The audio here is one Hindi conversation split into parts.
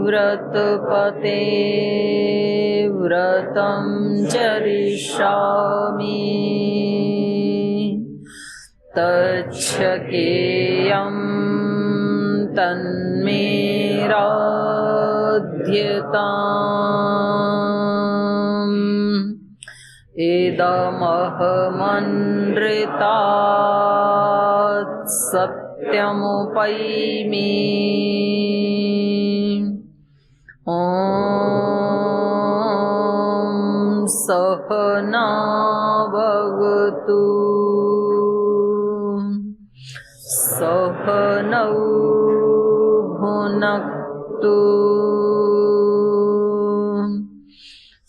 व्रतपते व्रतं चरिष्यामि तच्छकेयं तन्मे राध्यताम् इदमहमनृतात् सत्यमुपैमि ॐ सहना भवतु सहनौ भुनक्तु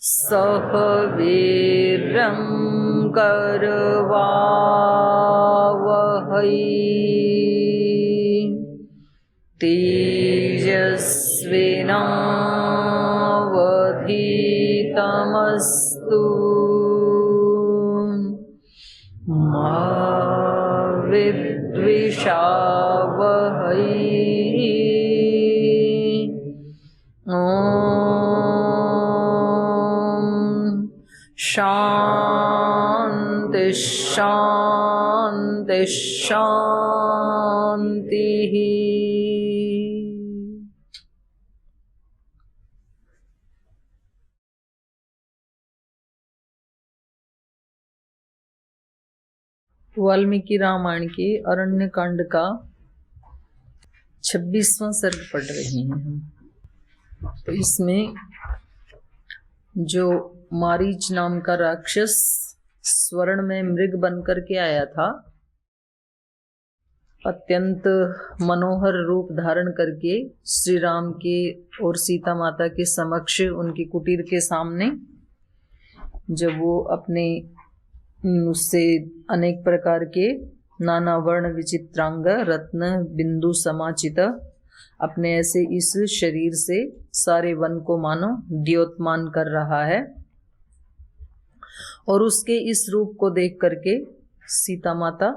सह वीर्यं करवावहै तेजस्विनावधीतमस्तु मा विद्विषावहै शांति शांति शांति। वाल्मीकि रामायण के अरण्य कांड का 26वां सर्ग पढ़ रहे हैं हम। तो इसमें जो मारीच नाम का राक्षस स्वर्ण में मृग बनकर के आया था, अत्यंत मनोहर रूप धारण करके श्री राम के और सीता माता के समक्ष उनकी कुटीर के सामने जब वो अपने उससे अनेक प्रकार के नाना वर्ण विचित्रांग रत्न बिंदु समाचित अपने ऐसे इस शरीर से सारे वन को मानो द्योतमान कर रहा है, और उसके इस रूप को देख करके सीता माता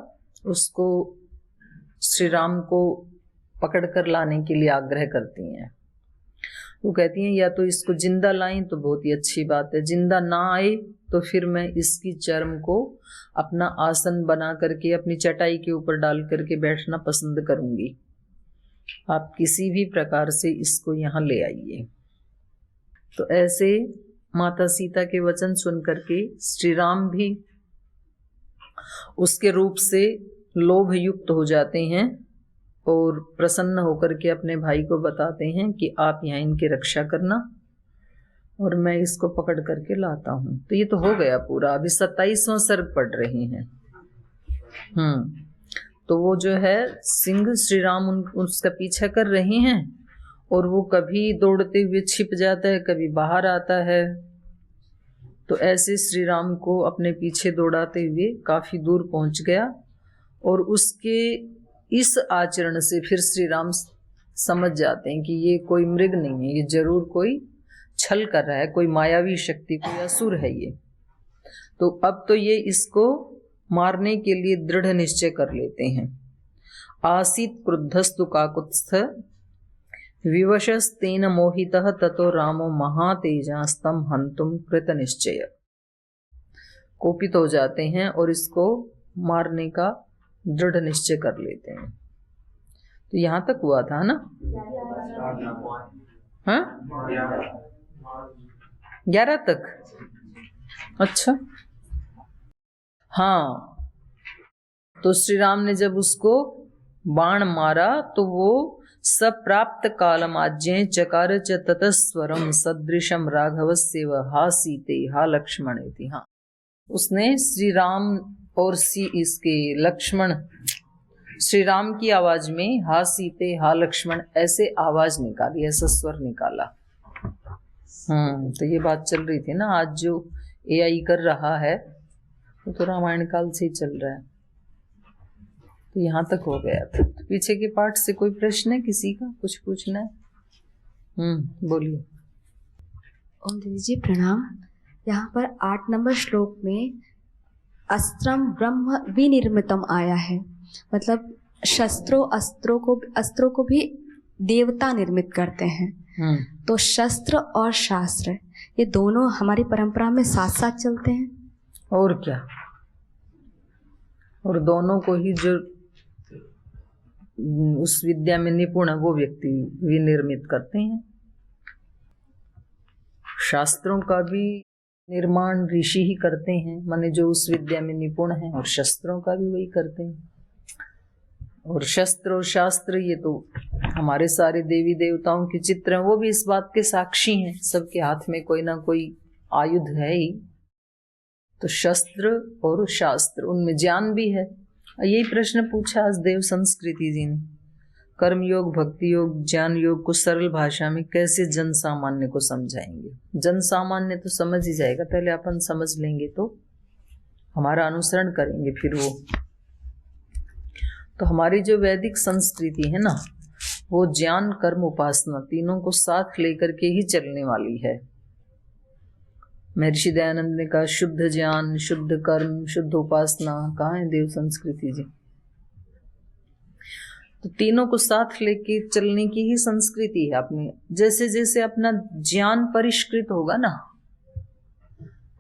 उसको श्री राम को पकड़ कर लाने के लिए आग्रह करती हैं। वो कहती हैं या तो इसको जिंदा लाएं तो बहुत ही अच्छी बात है, जिंदा ना आए तो फिर मैं इसकी चर्म को अपना आसन बना करके अपनी चटाई के ऊपर डाल करके बैठना पसंद करूंगी। आप किसी भी प्रकार से इसको यहाँ ले आइए। तो ऐसे माता सीता के वचन सुन करके श्री राम भी उसके रूप से लोभ युक्त हो जाते हैं और प्रसन्न होकर के अपने भाई को बताते हैं कि आप यहाँ इनकी रक्षा करना और मैं इसको पकड़ करके लाता हूँ। तो ये तो हो गया पूरा। अभी 27वां सर्ग पढ़ रहे हैं। तो वो जो है सिंह श्री राम उसका पीछा कर रहे हैं और वो कभी दौड़ते हुए छिप जाता है, कभी बाहर आता है। तो ऐसे श्री राम को अपने पीछे दौड़ाते हुए काफी दूर पहुंच गया, और उसके इस आचरण से फिर श्री राम समझ जाते हैं कि ये कोई मृग नहीं है, ये जरूर कोई छल कर रहा है, कोई मायावी शक्ति, कोई असुर है ये। तो अब तो ये इसको मारने के लिए दृढ़ निश्चय कर लेते हैं। आसीत क्रुद्धस्तु काकुत्स्थ विवशस्तेन मोहितः ततो रामो महातेजास्तं हन्तुम कृत निश्चय। कोपित हो जाते हैं और इसको मारने का दृढ़ निश्चय कर लेते हैं। तो यहां तक हुआ था ना? हाँ, 11 तक। अच्छा, हाँ। तो श्री राम ने जब उसको बाण मारा तो वो सप्राप्त कालमाज्ञे चकार च ततस्वरम सदृशम राघवस्यैव हा सीते हा लक्ष्मणेति। हाँ, उसने श्री राम और इसके लक्ष्मण श्री राम की आवाज में हा सीते हा लक्ष्मण ऐसे आवाज निकाली, ऐसा स्वर निकाला। तो ये बात चल रही थी ना, आज जो AI कर रहा है वो तो रामायण काल से ही चल रहा है। तो यहाँ तक हो गया था। तो पीछे के पार्ट से कोई प्रश्न है किसी का, कुछ पूछना है? बोलिए। ओम दीदी जी प्रणाम। यहाँ पर 8 नंबर श्लोक में अस्त्रम ब्रह्म विनिर्मितम आया है, मतलब अस्त्रों को भी देवता निर्मित करते हैं। तो शस्त्र और शास्त्र ये दोनों हमारी परंपरा में साथ साथ चलते हैं। और क्या, और दोनों को ही जो उस विद्या में निपुण है वो व्यक्ति विनिर्मित करते हैं। शास्त्रों का भी निर्माण ऋषि ही करते हैं, माने जो उस विद्या में निपुण है, और शस्त्रों का भी वही करते हैं। और शस्त्र और शास्त्र ये तो हमारे सारे देवी देवताओं के चित्र हैं, वो भी इस बात के साक्षी हैं। सबके हाथ में कोई ना कोई आयुध है ही। तो शस्त्र और शास्त्र, उनमें ज्ञान भी है। यही प्रश्न पूछा आज देव संस्कृति जी ने, कर्म योग, भक्ति योग, ज्ञान योग को सरल भाषा में कैसे जन सामान्य को समझाएंगे। जन सामान्य तो समझ ही जाएगा, पहले अपन समझ लेंगे तो हमारा अनुसरण करेंगे फिर वो। तो हमारी जो वैदिक संस्कृति है ना, वो ज्ञान कर्म उपासना तीनों को साथ लेकर के ही चलने वाली है। महर्षि दयानंद ने कहा शुद्ध ज्ञान, शुद्ध कर्म, शुद्ध उपासना। कहाँ है देव संस्कृति जी? तो तीनों को साथ लेके चलने की ही संस्कृति है अपनी। जैसे जैसे अपना ज्ञान परिष्कृत होगा ना,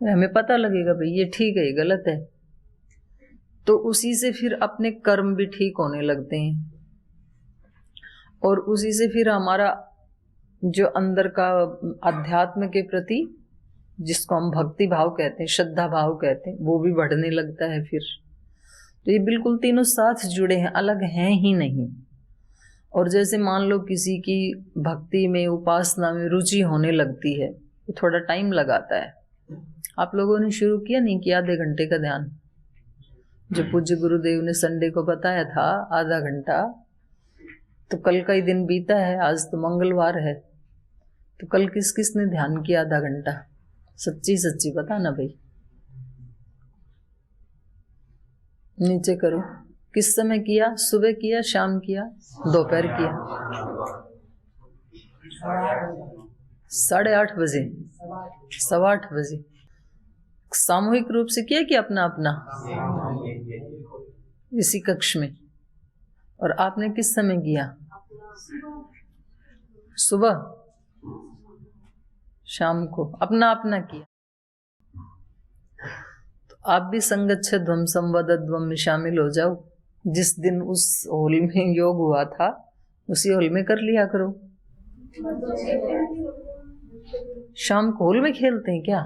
हमें पता लगेगा भाई ये ठीक है ये गलत है, तो उसी से फिर अपने कर्म भी ठीक होने लगते हैं, और उसी से फिर हमारा जो अंदर का अध्यात्म के प्रति, जिसको हम भक्ति भाव कहते हैं, श्रद्धा भाव कहते हैं, वो भी बढ़ने लगता है फिर। तो ये बिल्कुल तीनों साथ जुड़े हैं, अलग हैं ही नहीं। और जैसे मान लो किसी की भक्ति में, उपासना में रुचि होने लगती है, तो थोड़ा टाइम लगाता है। आप लोगों ने शुरू किया नहीं किया आधे घंटे का ध्यान? जो पूज्य गुरुदेव ने संडे को बताया था आधा घंटा, तो कल का ही दिन बीता है, आज तो मंगलवार है। तो कल किस किस ने ध्यान किया आधा घंटा? सच्ची सच्ची बता ना भाई, नीचे करो। किस समय किया? सुबह किया, शाम किया, दोपहर किया? 8:30 बजे, 8:15 बजे। सामूहिक रूप से किया कि अपना अपना इसी कक्ष में? और आपने किस समय किया? सुबह, शाम को, अपना अपना किया। तो आप भी संगच्छध्वम संवदध्वम में शामिल हो जाओ। जिस दिन उस हॉल में योग हुआ था उसी हॉल में कर लिया करो। शाम को हॉल में खेलते हैं क्या?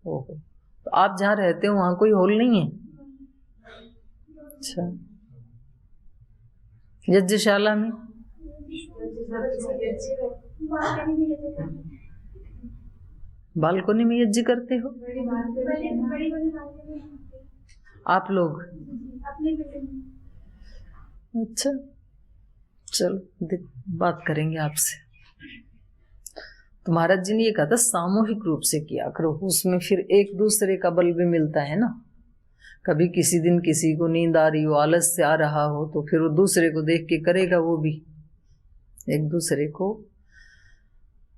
ओहो, तो आप जहाँ रहते हो वहां कोई हॉल नहीं है? अच्छा, यज्ञशाला में? बालकोनी में यज्ञ करते हो आप लोग? अच्छा, चलो बात करेंगे आपसे। तो महाराज जी ने ये कहा था सामूहिक रूप से किया करो, उसमें फिर एक दूसरे का बल भी मिलता है ना। कभी किसी दिन किसी को नींद आ रही हो, आलस से आ रहा हो, तो फिर वो दूसरे को देख के करेगा, वो भी एक दूसरे को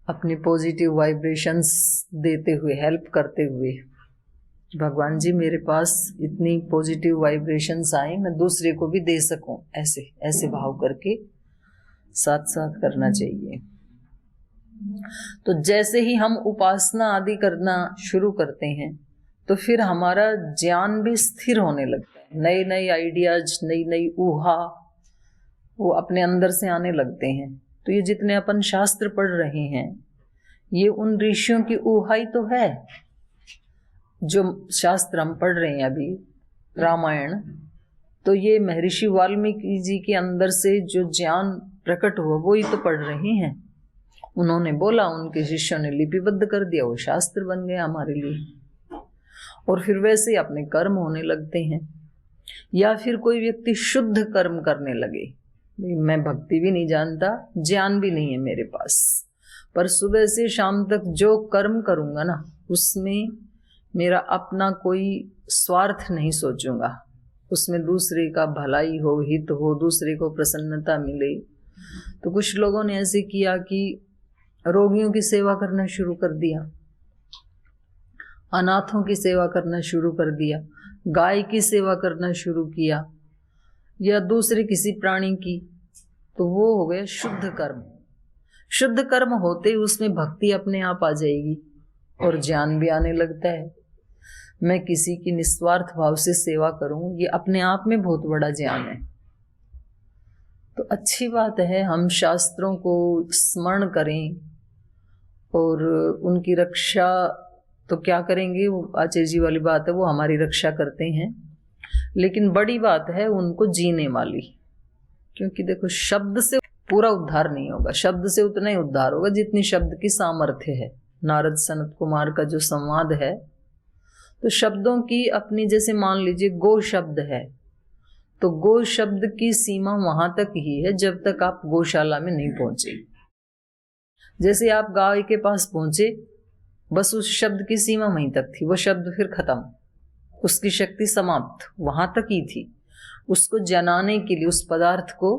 अपनी पॉजिटिव वाइब्रेशंस देते हुए, हेल्प करते हुए, भगवान जी मेरे पास इतनी पॉजिटिव वाइब्रेशंस आए, मैं दूसरे को भी दे सकूं, ऐसे ऐसे भाव करके साथ साथ करना चाहिए। तो जैसे ही हम उपासना आदि करना शुरू करते हैं तो फिर हमारा ज्ञान भी स्थिर होने लगता है। नए नए आइडियाज, नई नई ऊहा वो अपने अंदर से आने लगते हैं। तो ये जितने अपन शास्त्र पढ़ रहे हैं, ये उन ऋषियों की ऊहा ही तो है। जो शास्त्र हम पढ़ रहे हैं अभी, रामायण, तो ये महर्षि वाल्मीकि जी के अंदर से जो ज्ञान प्रकट हुआ वो ही तो पढ़ रहे हैं। उन्होंने बोला, उनके शिष्यों ने लिपिबद्ध कर दिया, वो शास्त्र बन गया हमारे लिए। और फिर वैसे ही अपने कर्म होने लगते हैं। या फिर कोई व्यक्ति शुद्ध कर्म करने लगे, मैं भक्ति भी नहीं जानता, ज्ञान भी नहीं है मेरे पास, पर सुबह से शाम तक जो कर्म करूंगा ना उसमें मेरा अपना कोई स्वार्थ नहीं सोचूंगा, उसमें दूसरे का भलाई हो, हित हो, दूसरे को प्रसन्नता मिले। तो कुछ लोगों ने ऐसे किया कि रोगियों की सेवा करना शुरू कर दिया, अनाथों की सेवा करना शुरू कर दिया, गाय की सेवा करना शुरू किया या दूसरे किसी प्राणी की। तो वो हो गया शुद्ध कर्म। शुद्ध कर्म होते ही उसमें भक्ति अपने आप आ जाएगी और ज्ञान भी आने लगता है। मैं किसी की निस्वार्थ भाव से सेवा करूं, ये अपने आप में बहुत बड़ा ज्ञान है। तो अच्छी बात है हम शास्त्रों को स्मरण करें और उनकी रक्षा तो क्या करेंगे, वो आचार्य जी वाली बात है, वो हमारी रक्षा करते हैं, लेकिन बड़ी बात है उनको जीने वाली। क्योंकि देखो शब्द से पूरा उद्धार नहीं होगा, शब्द से उतना ही उद्धार होगा जितनी शब्द की सामर्थ्य है। नारद सनत कुमार का जो संवाद है, तो शब्दों की अपनी, जैसे मान लीजिए गो शब्द है, तो गो शब्द की सीमा वहां तक ही है जब तक आप गौशाला में नहीं पहुंचे। जैसे आप गाय के पास पहुंचे, बस उस शब्द की सीमा वहीं तक थी, वो शब्द फिर खत्म, उसकी शक्ति समाप्त वहां तक ही थी। उसको जनाने के लिए, उस पदार्थ को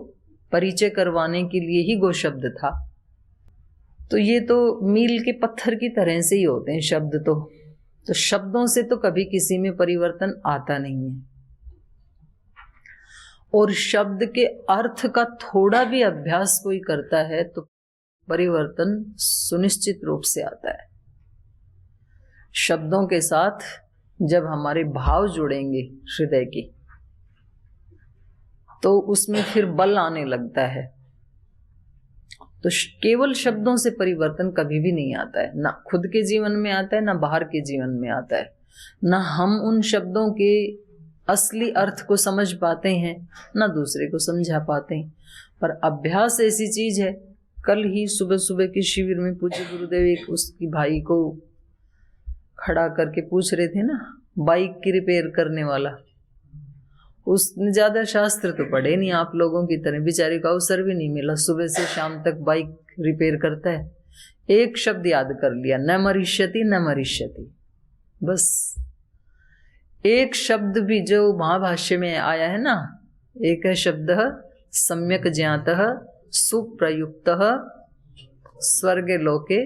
परिचय करवाने के लिए ही गो शब्द था। तो ये तो मील के पत्थर की तरह से ही होते हैं शब्द। तो शब्दों से तो कभी किसी में परिवर्तन आता नहीं है, और शब्द के अर्थ का थोड़ा भी अभ्यास कोई करता है तो परिवर्तन सुनिश्चित रूप से आता है। शब्दों के साथ जब हमारे भाव जुड़ेंगे हृदय के, तो उसमें फिर बल आने लगता है। तो केवल शब्दों से परिवर्तन कभी भी नहीं आता है, ना खुद के जीवन में आता है, ना बाहर के जीवन में आता है, ना हम उन शब्दों के असली अर्थ को समझ पाते हैं, ना दूसरे को समझा पाते हैं। पर अभ्यास ऐसी चीज है। कल ही सुबह सुबह के शिविर में पूज्य गुरुदेव एक उसकी भाई को खड़ा करके पूछ रहे थे ना, बाइक की रिपेयर करने वाला, उसने ज्यादा शास्त्र तो पढ़े नहीं आप लोगों की तरह, बेचारे को अवसर भी नहीं मिला, सुबह से शाम तक बाइक रिपेयर करता है। एक शब्द याद कर लिया, न मरिष्यति न मरिष्यति, बस एक शब्द भी जो महाभाष्य में आया है ना, एक है शब्द सम्यक ज्ञातः सुप्रयुक्तः स्वर्गे लोके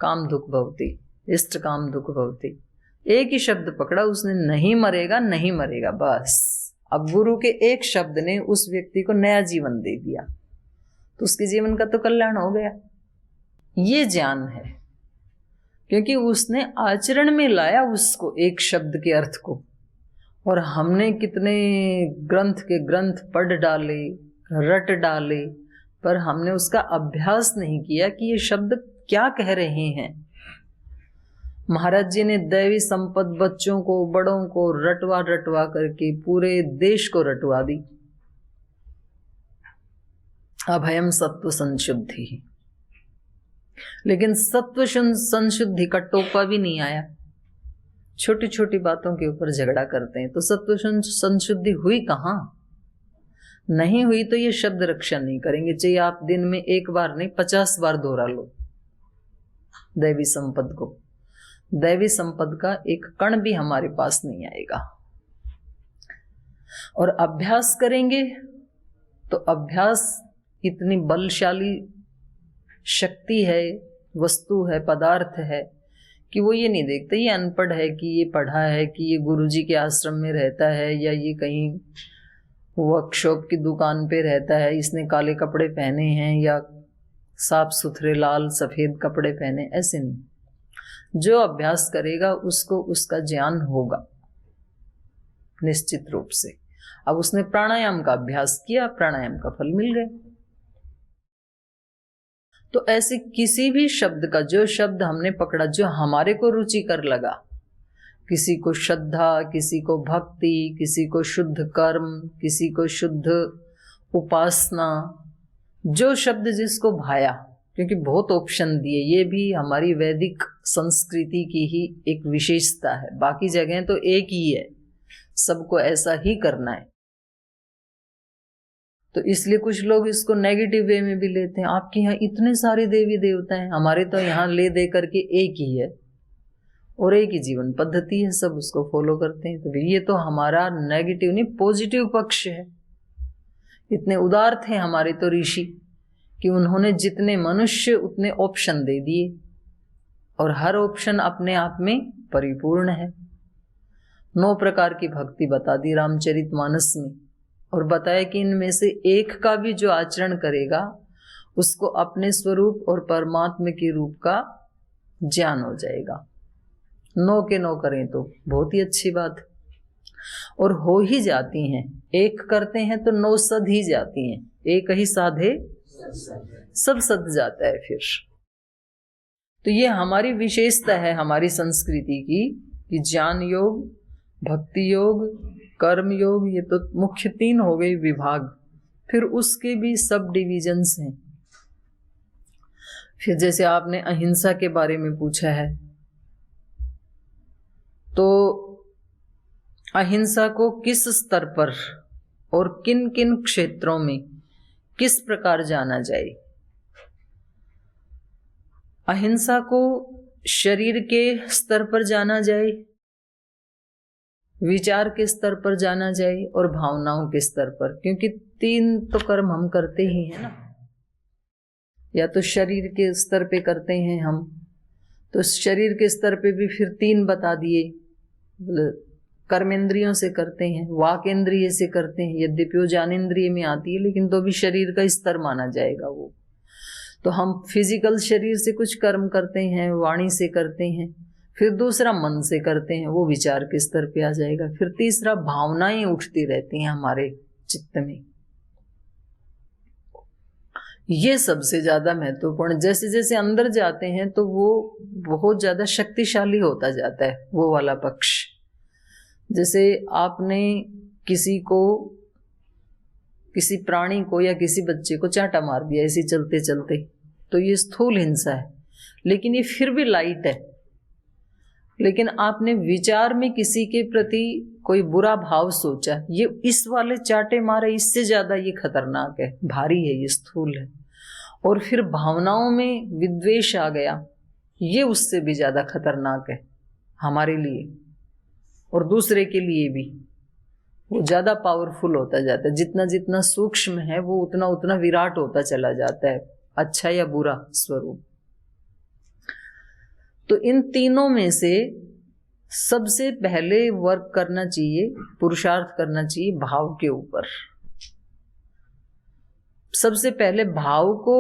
काम दुख भवति, इष्ट काम दुख भवति। एक ही शब्द पकड़ा उसने, नहीं मरेगा नहीं मरेगा, बस। अब गुरु के एक शब्द ने उस व्यक्ति को नया जीवन दे दिया, तो उसके जीवन का तो कल्याण हो गया। ये ज्ञान है, क्योंकि उसने आचरण में लाया उसको, एक शब्द के अर्थ को। और हमने कितने ग्रंथ के ग्रंथ पढ़ डाले, रट डाले, पर हमने उसका अभ्यास नहीं किया कि ये शब्द क्या कह रहे हैं। महाराज जी ने दैवी संपद बच्चों को, बड़ों को रटवा रटवा करके पूरे देश को रटवा दी। अभयम सत्व संशुद्धि, लेकिन सत्व संशुद्धि का टोपा भी नहीं आया। छोटी छोटी बातों के ऊपर झगड़ा करते हैं, तो सत्व संशुद्धि हुई कहाँ? नहीं हुई तो ये शब्द रक्षा नहीं करेंगे, चाहिए आप दिन में एक बार नहीं 50 बार दोहरा लो दैवी संपद को। दैवी संपद का एक कण भी हमारे पास नहीं आएगा। और अभ्यास करेंगे तो अभ्यास इतनी बलशाली शक्ति है, वस्तु है, पदार्थ है, कि वो ये नहीं देखते ये अनपढ़ है कि ये पढ़ा है, कि ये गुरुजी के आश्रम में रहता है या ये कहीं वर्कशॉप की दुकान पे रहता है, इसने काले कपड़े पहने हैं या साफ सुथरे लाल सफेद कपड़े पहने, ऐसे नहीं। जो अभ्यास करेगा उसको उसका ज्ञान होगा निश्चित रूप से। अब उसने प्राणायाम का अभ्यास किया, प्राणायाम का फल मिल गया। तो ऐसे किसी भी शब्द का, जो शब्द हमने पकड़ा, जो हमारे को रुचिकर लगा, किसी को श्रद्धा, किसी को भक्ति, किसी को शुद्ध कर्म, किसी को शुद्ध उपासना, जो शब्द जिसको भाया, क्योंकि बहुत ऑप्शन दिए, ये भी हमारी वैदिक संस्कृति की ही एक विशेषता है। बाकी जगह तो एक ही है, सबको ऐसा ही करना है। तो इसलिए कुछ लोग इसको नेगेटिव वे में भी लेते हैं। आपके यहाँ इतने सारे देवी देवता हैं, हमारे तो यहाँ ले दे करके एक ही है और एक ही जीवन पद्धति है, सब उसको फॉलो करते हैं। तो ये तो हमारा नेगेटिव नहीं, पॉजिटिव पक्ष है। इतने उदार थे हमारे तो ऋषि कि उन्होंने जितने मनुष्य उतने ऑप्शन दे दिए और हर ऑप्शन अपने आप में परिपूर्ण है। 9 प्रकार की भक्ति बता दी रामचरितमानस में और बताया कि इनमें से एक का भी जो आचरण करेगा उसको अपने स्वरूप और परमात्मा के रूप का ज्ञान हो जाएगा। 9 के 9 करें तो बहुत ही अच्छी बात, और हो ही जाती हैं। एक करते हैं तो 9 सध ही जाती हैं, एक ही साधे सब सध जाता है फिर। तो ये हमारी विशेषता है हमारी संस्कृति की कि ज्ञान योग, भक्ति योग, कर्म योग, ये तो मुख्य 3 हो गए विभाग। फिर उसके भी सब डिविजन्स हैं। फिर जैसे आपने अहिंसा के बारे में पूछा है, तो अहिंसा को किस स्तर पर और किन किन क्षेत्रों में किस प्रकार जाना जाए। अहिंसा को शरीर के स्तर पर जाना जाए, विचार के स्तर पर जाना जाए और भावनाओं के स्तर पर, क्योंकि 3 तो कर्म हम करते ही हैं ना। या तो शरीर के स्तर पे करते हैं हम, तो शरीर के स्तर पे भी फिर 3 बता दिए। कर्मेंद्रियों से करते हैं, वाक इंद्रिय से करते हैं, यद्यपि वो ज्ञानेंद्रिय में आती है लेकिन तो भी शरीर का स्तर माना जाएगा वो। तो हम फिजिकल शरीर से कुछ कर्म करते हैं, वाणी से करते हैं, फिर दूसरा मन से करते हैं, वो विचार के स्तर पे आ जाएगा। फिर तीसरा भावनाएं उठती रहती हैं हमारे चित्त में, ये सबसे ज्यादा महत्वपूर्ण। जैसे जैसे अंदर जाते हैं तो वो बहुत ज्यादा शक्तिशाली होता जाता है वो वाला पक्ष। जैसे आपने किसी को, किसी प्राणी को या किसी बच्चे को चांटा मार दिया ऐसे चलते चलते, तो ये स्थूल हिंसा है, लेकिन ये फिर भी लाइट है। लेकिन आपने विचार में किसी के प्रति कोई बुरा भाव सोचा, ये इस वाले चांटे मारे इससे ज्यादा ये खतरनाक है, भारी है, ये स्थूल है। और फिर भावनाओं में विद्वेष आ गया, ये उससे भी ज्यादा खतरनाक है हमारे लिए और दूसरे के लिए भी। वो ज्यादा पावरफुल होता जाता है, जितना जितना सूक्ष्म है वो उतना उतना विराट होता चला जाता है, अच्छा या बुरा स्वरूप। तो इन तीनों में से सबसे पहले वर्क करना चाहिए, पुरुषार्थ करना चाहिए भाव के ऊपर। सबसे पहले भाव को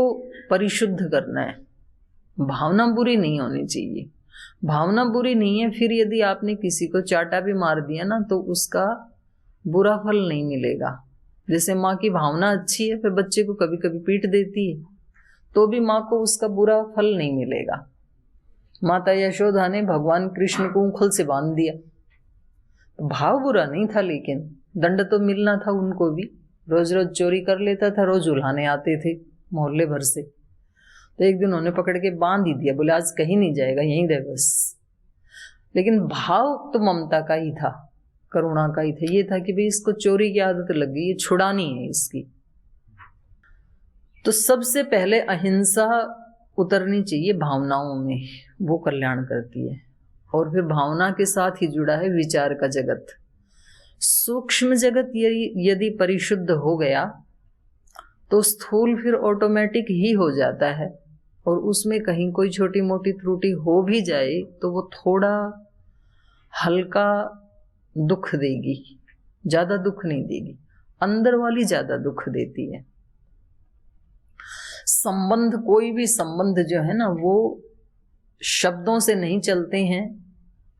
परिशुद्ध करना है। भावना बुरी नहीं होनी चाहिए, भावना बुरी नहीं है, फिर यदि आपने किसी को चाटा भी मार दिया ना तो उसका बुरा फल नहीं मिलेगा। जैसे माँ की भावना अच्छी है, फिर बच्चे को कभी कभी पीट देती है तो भी माँ को उसका बुरा फल नहीं मिलेगा। माता यशोदा ने भगवान कृष्ण को उंगल से बांध दिया, भाव बुरा नहीं था, लेकिन दंड तो मिलना था उनको भी। रोज रोज चोरी कर लेता था, रोज उल्हाने आते थे मोहल्ले भर से, तो एक दिन उन्होंने पकड़ के बांध ही दिया, बोले आज कहीं नहीं जाएगा, यहीं रहे बस। लेकिन भाव तो ममता का ही था, करुणा का ही था। ये था कि भाई इसको चोरी की आदत लग गई, ये छुड़ानी है इसकी। तो सबसे पहले अहिंसा उतरनी चाहिए भावनाओं में, वो कल्याण करती है। और फिर भावना के साथ ही जुड़ा है विचार का जगत। सूक्ष्म जगत यदि परिशुद्ध हो गया तो स्थूल फिर ऑटोमेटिक ही हो जाता है, और उसमें कहीं कोई छोटी मोटी त्रुटि हो भी जाए तो वो थोड़ा हल्का दुख देगी, ज्यादा दुख नहीं देगी। अंदर वाली ज्यादा दुख देती है। संबंध, कोई भी संबंध जो है ना वो शब्दों से नहीं चलते हैं,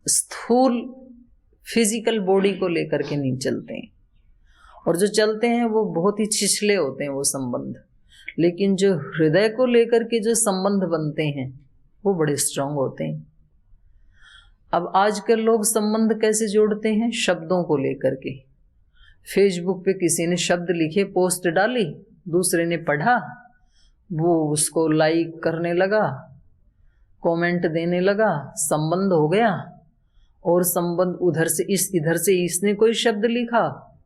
स्थूल फिजिकल बॉडी को लेकर के नहीं चलते हैं, और जो चलते हैं वो बहुत ही छिछले होते हैं वो संबंध। लेकिन जो हृदय को लेकर के जो संबंध बनते हैं वो बड़े स्ट्रांग होते हैं। अब आजकल लोग संबंध कैसे जोड़ते हैं? शब्दों को लेकर के। फेसबुक पे किसी ने शब्द लिखे, पोस्ट डाली, दूसरे ने पढ़ा, वो उसको लाइक करने लगा, कमेंट देने लगा, संबंध हो गया। और संबंध उधर से इधर से इसने कोई शब्द लिखा,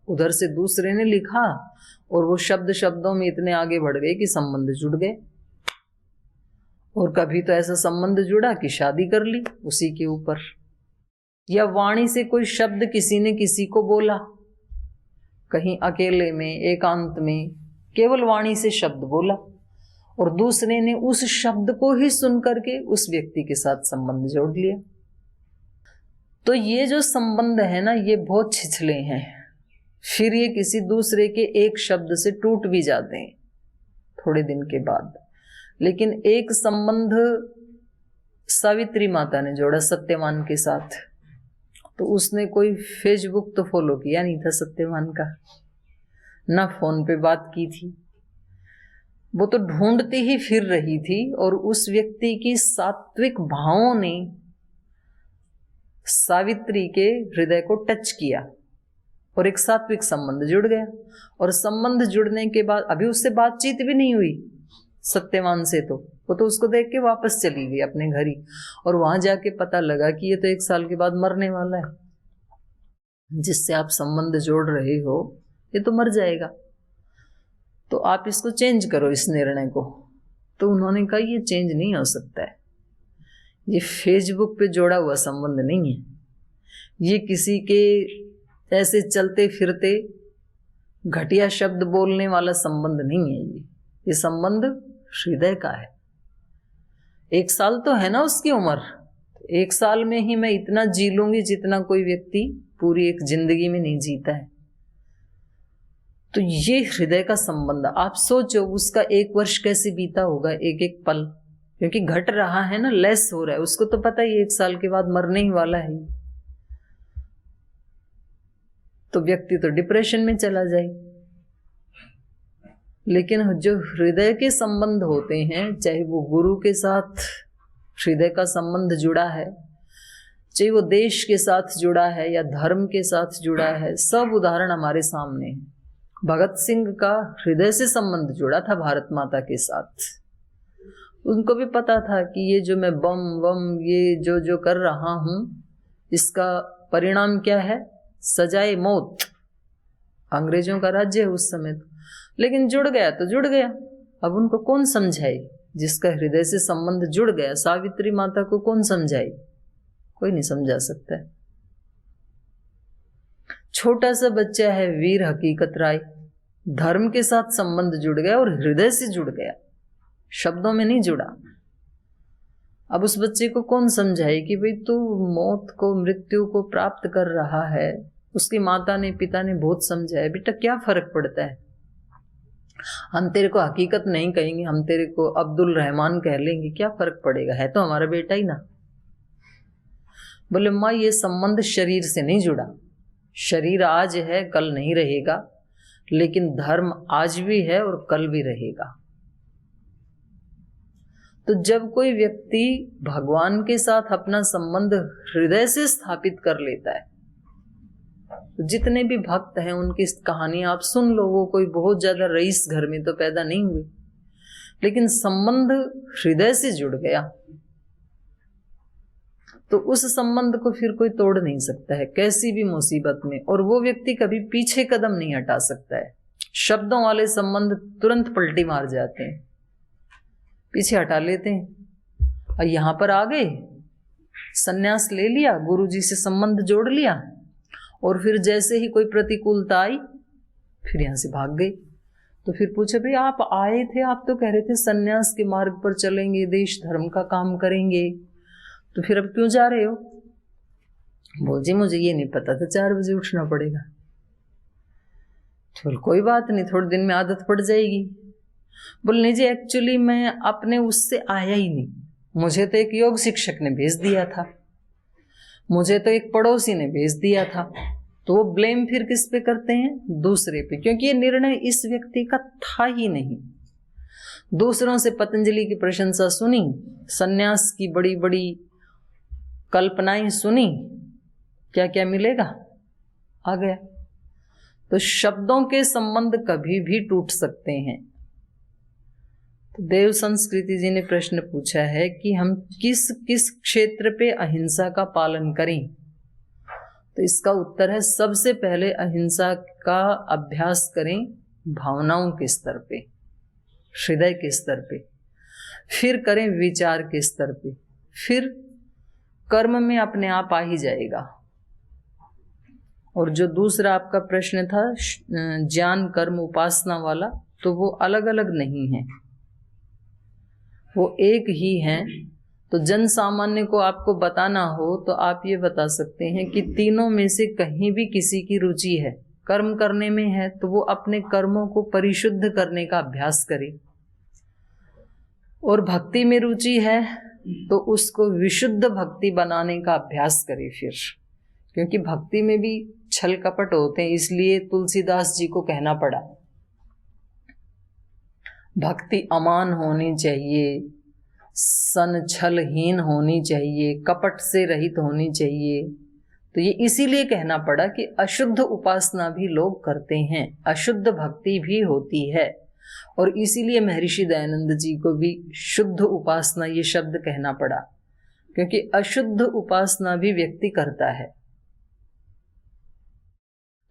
उधर से दूसरे ने लिखा, और वो शब्दों में इतने आगे बढ़ गए कि संबंध जुड़ गए। और कभी तो ऐसा संबंध जुड़ा कि शादी कर ली उसी के ऊपर। या वाणी से कोई शब्द किसी ने किसी को बोला, कहीं अकेले में एकांत में केवल वाणी से शब्द बोला, और दूसरे ने उस शब्द को ही सुन करके उस व्यक्ति के साथ संबंध जोड़ लिया। तो ये जो संबंध है ना, ये बहुत छिछले हैं। फिर ये किसी दूसरे के एक शब्द से टूट भी जाते हैं थोड़े दिन के बाद। लेकिन एक संबंध सावित्री माता ने जोड़ा सत्यवान के साथ, तो उसने कोई फेसबुक तो फॉलो किया नहीं था सत्यवान का, ना फोन पे बात की थी, वो तो ढूंढती ही फिर रही थी। और उस व्यक्ति की सात्विक भावों ने सावित्री के हृदय को टच किया और एक सात्विक संबंध जुड़ गया। और संबंध जुड़ने के बाद अभी उससे बातचीत भी नहीं हुई सत्यवान से, तो वो तो उसको देख के वापस चली गई अपने घर ही। और वहां जाके पता लगा कि ये तो 1 साल के बाद मरने वाला है, जिससे आप संबंध जोड़ रहे हो ये तो मर जाएगा, तो आप इसको चेंज करो, इस निर्णय को। तो उन्होंने कहा ये चेंज नहीं हो सकता है, ये फेसबुक पे जोड़ा हुआ संबंध नहीं है, ये किसी के ऐसे चलते फिरते घटिया शब्द बोलने वाला संबंध नहीं है, ये संबंध हृदय का है। 1 साल तो है ना उसकी उम्र, 1 साल में ही मैं इतना जी लूंगी जितना कोई व्यक्ति पूरी एक जिंदगी में नहीं जीता है। तो ये हृदय का संबंध, आप सोचो उसका 1 वर्ष कैसे बीता होगा, एक एक पल, क्योंकि घट रहा है ना, लेस हो रहा है, उसको तो पता ही 1 साल के बाद मरने ही वाला है। तो व्यक्ति तो डिप्रेशन में चला जाए। लेकिन जो हृदय के संबंध होते हैं, चाहे वो गुरु के साथ हृदय का संबंध जुड़ा है, चाहे वो देश के साथ जुड़ा है या धर्म के साथ जुड़ा है, सब उदाहरण हमारे सामने हैं। भगत सिंह का हृदय से संबंध जुड़ा था भारत माता के साथ। उनको भी पता था कि ये जो मैं बम वम ये जो कर रहा हूं, इसका परिणाम क्या है, सजाए मौत। अंग्रेजों का राज्य है उस समय तो, लेकिन जुड़ गया तो जुड़ गया। अब उनको कौन समझाए, जिसका हृदय से संबंध जुड़ गया। सावित्री माता को कौन समझाए, कोई नहीं समझा सकता है। छोटा सा बच्चा है वीर हकीकत राय, धर्म के साथ संबंध जुड़ गया और हृदय से जुड़ गया, शब्दों में नहीं जुड़ा। अब उस बच्चे को कौन समझाए कि भाई तू मौत को, मृत्यु को प्राप्त कर रहा है। उसकी माता ने, पिता ने बहुत समझाया, बेटा क्या फर्क पड़ता है, हम तेरे को हकीकत नहीं कहेंगे, हम तेरे को अब्दुल रहमान कह लेंगे, क्या फर्क पड़ेगा, है तो हमारा बेटा ही ना। बोले माँ ये संबंध शरीर से नहीं जुड़ा, शरीर आज है कल नहीं रहेगा, लेकिन धर्म आज भी है और कल भी रहेगा। तो जब कोई व्यक्ति भगवान के साथ अपना संबंध हृदय से स्थापित कर लेता है, तो जितने भी भक्त हैं उनकी कहानी आप सुन लो। वो कोई बहुत ज्यादा रईस घर में तो पैदा नहीं हुए, लेकिन संबंध हृदय से जुड़ गया, तो उस संबंध को फिर कोई तोड़ नहीं सकता है कैसी भी मुसीबत में। और वो व्यक्ति कभी पीछे कदम नहीं हटा सकता है। शब्दों वाले संबंध तुरंत पलटी मार जाते हैं, पीछे हटा लेते हैं। और यहां पर आ गए, सन्यास ले लिया, गुरुजी से संबंध जोड़ लिया, और फिर जैसे ही कोई प्रतिकूलता आई फिर यहां से भाग गए। तो फिर पूछे भाई आप आए थे, आप तो कह रहे थे सन्यास के मार्ग पर चलेंगे, देश धर्म का काम करेंगे, तो फिर अब क्यों जा रहे हो। बोल जी मुझे ये नहीं पता था 4 बजे उठना पड़ेगा। बोल कोई बात नहीं, थोड़े दिन में आदत पड़ जाएगी। बोल नहीं जी एक्चुअली मैं अपने उससे आया ही नहीं, मुझे तो एक योग शिक्षक ने भेज दिया था, मुझे तो एक पड़ोसी ने भेज दिया था। तो वो ब्लेम फिर किस पे करते हैं, दूसरे पे, क्योंकि ये निर्णय इस व्यक्ति का था ही नहीं। दूसरों से पतंजलि की प्रशंसा सुनी, सन्यास की बड़ी बड़ी कल्पनाएं सुनी, क्या क्या मिलेगा, आ गया। तो शब्दों के संबंध कभी भी टूट सकते हैं। तो देव संस्कृति जी ने प्रश्न पूछा है कि हम किस किस क्षेत्र पे अहिंसा का पालन करें। तो इसका उत्तर है सबसे पहले अहिंसा का अभ्यास करें भावनाओं के स्तर पे, हृदय के स्तर पे, फिर करें विचार के स्तर पे, फिर कर्म में अपने आप आ ही जाएगा। और जो दूसरा आपका प्रश्न था ज्ञान कर्म उपासना वाला, तो वो अलग अलग नहीं है, वो एक ही हैं। तो जन सामान्य को आपको बताना हो तो आप ये बता सकते हैं कि तीनों में से कहीं भी किसी की रुचि है, कर्म करने में है, तो वो अपने कर्मों को परिशुद्ध करने का अभ्यास करे। और भक्ति में रुचि है तो उसको विशुद्ध भक्ति बनाने का अभ्यास करे फिर, क्योंकि भक्ति में भी छल कपट होते हैं, इसलिए तुलसीदास जी को कहना पड़ा भक्ति अमान होनी चाहिए, सन छलहीन होनी चाहिए, कपट से रहित होनी चाहिए। तो ये इसीलिए कहना पड़ा कि अशुद्ध उपासना भी लोग करते हैं, अशुद्ध भक्ति भी होती है, और इसीलिए महर्षि दयानंद जी को भी शुद्ध उपासना ये शब्द कहना पड़ा, क्योंकि अशुद्ध उपासना भी व्यक्ति करता है।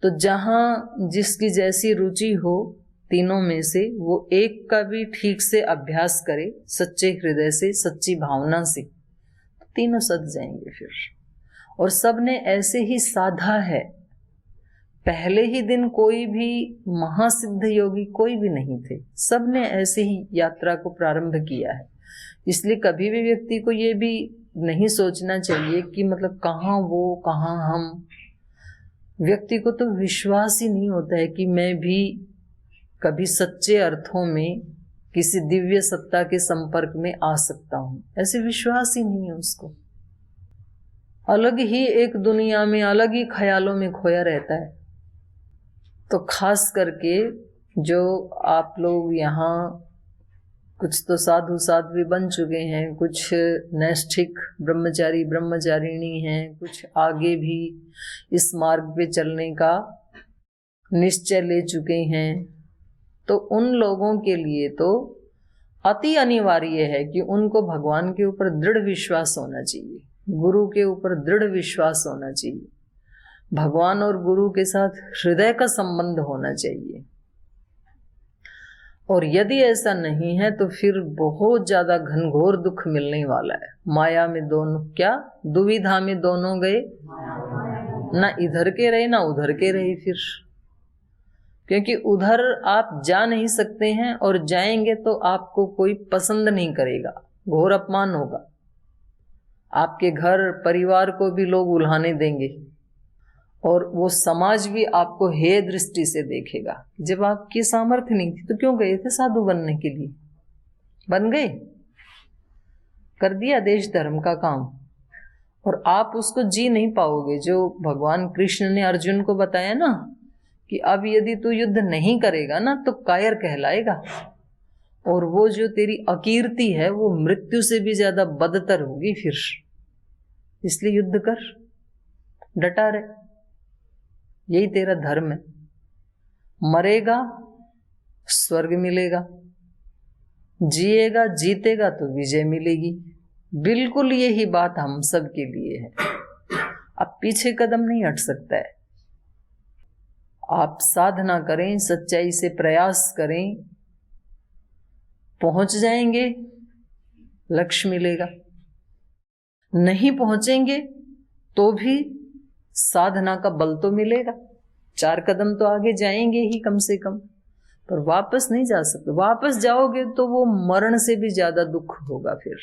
तो जहां जिसकी जैसी रुचि हो तीनों में से, वो एक का भी ठीक से अभ्यास करे, सच्चे हृदय से, सच्ची भावना से, तो तीनों सज जाएंगे फिर। और सबने ऐसे ही साधा है, पहले ही दिन कोई भी महासिद्ध योगी कोई भी नहीं थे, सबने ऐसे ही यात्रा को प्रारंभ किया है। इसलिए कभी भी व्यक्ति को ये भी नहीं सोचना चाहिए कि मतलब कहाँ वो कहाँ हम। व्यक्ति को तो विश्वास ही नहीं होता है कि मैं भी कभी सच्चे अर्थों में किसी दिव्य सत्ता के संपर्क में आ सकता हूं, ऐसे विश्वास ही नहीं है उसको। अलग ही एक दुनिया में, अलग ही ख्यालों में खोया रहता है। तो खास करके जो आप लोग यहाँ कुछ तो साधु साध्वी बन चुके हैं, कुछ नैष्ठिक ब्रह्मचारी ब्रह्मचारिणी हैं, कुछ आगे भी इस मार्ग पे चलने का निश्चय ले चुके हैं, तो उन लोगों के लिए तो अति अनिवार्य है कि उनको भगवान के ऊपर दृढ़ विश्वास होना चाहिए, गुरु के ऊपर दृढ़ विश्वास होना चाहिए, भगवान और गुरु के साथ हृदय का संबंध होना चाहिए। और यदि ऐसा नहीं है तो फिर बहुत ज्यादा घनघोर दुख मिलने वाला है। माया में दोनों क्या, दुविधा में दोनों गए, ना इधर के रहे ना उधर के रहे फिर, क्योंकि उधर आप जा नहीं सकते हैं और जाएंगे तो आपको कोई पसंद नहीं करेगा, घोर अपमान होगा, आपके घर परिवार को भी लोग उल्हाने देंगे, और वो समाज भी आपको हेय दृष्टि से देखेगा। जब आपकी सामर्थ्य नहीं थी तो क्यों गए थे साधु बनने के लिए, बन गए, कर दिया देश धर्म का काम, और आप उसको जी नहीं पाओगे। जो भगवान कृष्ण ने अर्जुन को बताया ना कि अब यदि तू युद्ध नहीं करेगा ना तो कायर कहलाएगा, और वो जो तेरी अकीर्ति है वो मृत्यु से भी ज्यादा बदतर होगी फिर, इसलिए युद्ध कर, डटा रहे, यही तेरा धर्म है। मरेगा स्वर्ग मिलेगा, जिएगा जीतेगा तो विजय मिलेगी। बिल्कुल यही बात हम सब के लिए है। अब पीछे कदम नहीं हट सकता है। आप साधना करें, सच्चाई से प्रयास करें, पहुंच जाएंगे, लक्ष्य मिलेगा। नहीं पहुंचेंगे तो भी साधना का बल तो मिलेगा, 4 कदम तो आगे जाएंगे ही कम से कम, पर वापस नहीं जा सकते। वापस जाओगे तो वो मरण से भी ज्यादा दुख होगा फिर।